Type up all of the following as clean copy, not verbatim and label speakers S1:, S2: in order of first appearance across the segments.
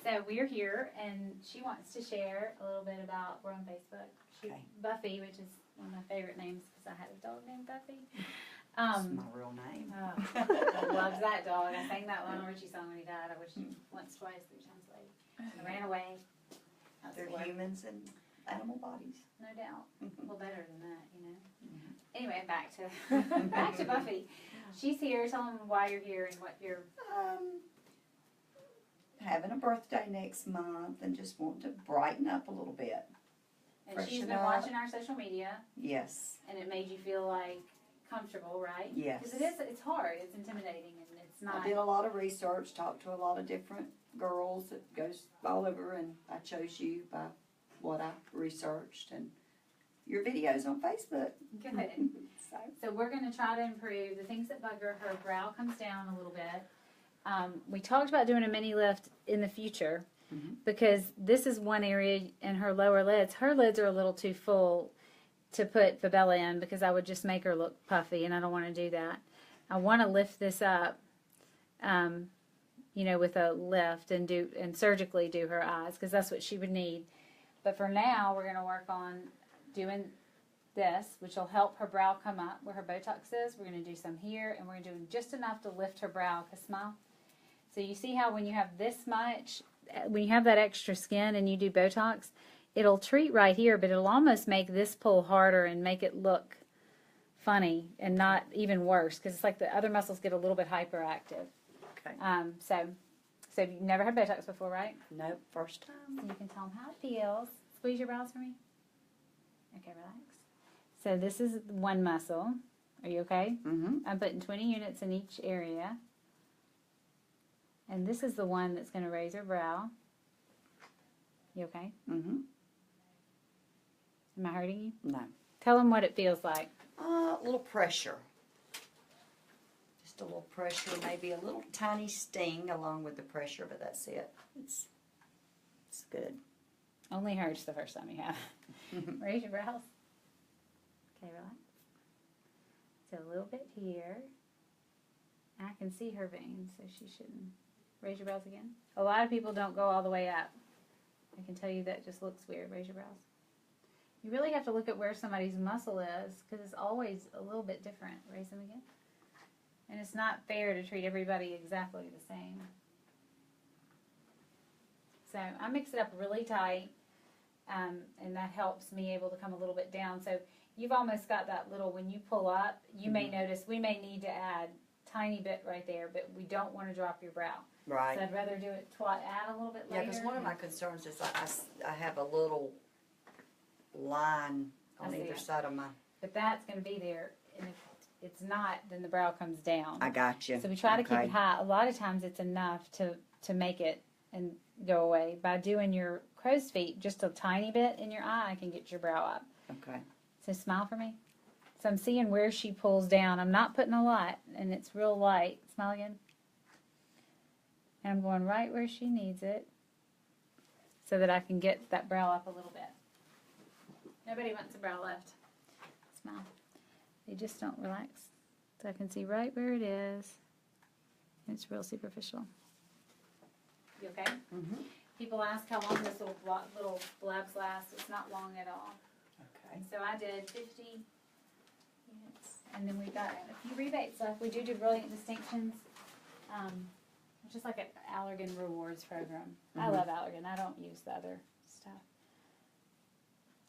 S1: So we're here, and she wants to share a little bit about, we're on Facebook.
S2: Okay.
S1: Buffy, which is one of my favorite names because I had a dog named Buffy.
S2: That's my real name.
S1: I loves that dog. I sang that Lionel Richie song when he died. I wish once, twice, 3 times later. I ran away.
S2: They're humans and animal bodies.
S1: No doubt. Well, better than that, you know.
S2: Mhm.
S1: Anyway, back to Buffy. She's here. Tell them why you're here and what you're.
S2: Having a birthday next month and just want to brighten up a little bit.
S1: And she's
S2: Freshen
S1: been
S2: up.
S1: watching our social media,
S2: Yes.
S1: and it made you feel like comfortable, right?
S2: Yes.
S1: Because it's hard. It's intimidating, and it's not.
S2: I did a lot of research, talked to a lot of different girls that goes all over, and I chose you by what I researched and your videos on Facebook.
S1: Good. So we're going to try to improve the things that bug her. Her brow comes down a little bit. We talked about doing a mini lift in the future because this is one area in her lower lids. Her lids are a little too full to put Fabella in because I would just make her look puffy, and I don't want to do that. I want to lift this up, with a lift and surgically do her eyes because that's what she would need. But for now, we're going to work on doing this, which will help her brow come up where her Botox is. We're going to do some here, and we're going to do just enough to lift her brow. Cause smile. So you see how when you have this much, when you have that extra skin and you do Botox, it'll treat right here, but it'll almost make this pull harder and make it look funny and not even worse because it's like the other muscles get a little bit hyperactive.
S2: Okay.
S1: So you've never had Botox before, right?
S2: Nope, first time.
S1: So you can tell them how it feels. Squeeze your brows for me. Okay, relax. So this is one muscle. Are you okay?
S2: Mm-hmm.
S1: I'm putting 20 units in each area. And this is the one that's going to raise her brow. You okay?
S2: Mm-hmm.
S1: Am I hurting you?
S2: No.
S1: Tell them what it feels like.
S2: A little pressure. Just a little pressure, maybe a little tiny sting along with the pressure, but that's it. It's good.
S1: Only hurts the first time you have it. Raise your brows. Okay, relax. So a little bit here. I can see her veins, so she shouldn't. Raise your brows again. A lot of people don't go all the way up. I can tell you that just looks weird. Raise your brows. You really have to look at where somebody's muscle is because it's always a little bit different. Raise them again. And it's not fair to treat everybody exactly the same. So I mix it up really tight, and that helps me able to come a little bit down. So you've almost got that little, when you pull up, you may notice we may need to add tiny bit right there, but we don't want to drop your brow.
S2: Right.
S1: So I'd rather do it add a little bit later.
S2: Yeah, because one of my concerns is I have a little line on
S1: I see
S2: either
S1: it.
S2: side of my...
S1: But that's going to be there, and if it's not, then the brow comes down.
S2: I got you.
S1: So we try to keep it high. A lot of times it's enough to make it and go away. By doing your crow's feet just a tiny bit in your eye, I can get your brow up.
S2: Okay.
S1: So smile for me. So I'm seeing where she pulls down. I'm not putting a lot, and it's real light. Smile again. And I'm going right where she needs it so that I can get that brow up a little bit. Nobody wants a brow lift. Smile. They just don't relax. So I can see right where it is. It's real superficial. You okay?
S2: Mm-hmm.
S1: People ask how long this little blabs last. It's not long at all.
S2: Okay.
S1: So I did 50 units. And then we got a few rebates left. We do Brilliant Distinctions. It's just like an Allergan Rewards program. I love Allergan. I don't use the other stuff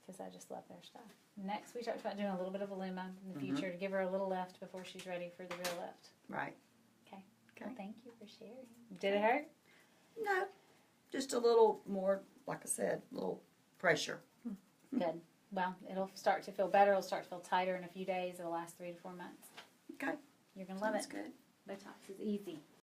S1: because I just love their stuff. Next, we talked about doing a little bit of Illuma in the future to give her a little lift before she's ready for the real lift.
S2: Right.
S1: Okay. Well, thank you for sharing. Did it hurt?
S2: No. Just a little more, like I said, a little pressure.
S1: Good. Well, it'll start to feel better. It'll start to feel tighter in a few days. It'll last 3 to 4 months.
S2: Okay.
S1: You're going to love
S2: That's
S1: it.
S2: good.
S1: Botox is easy.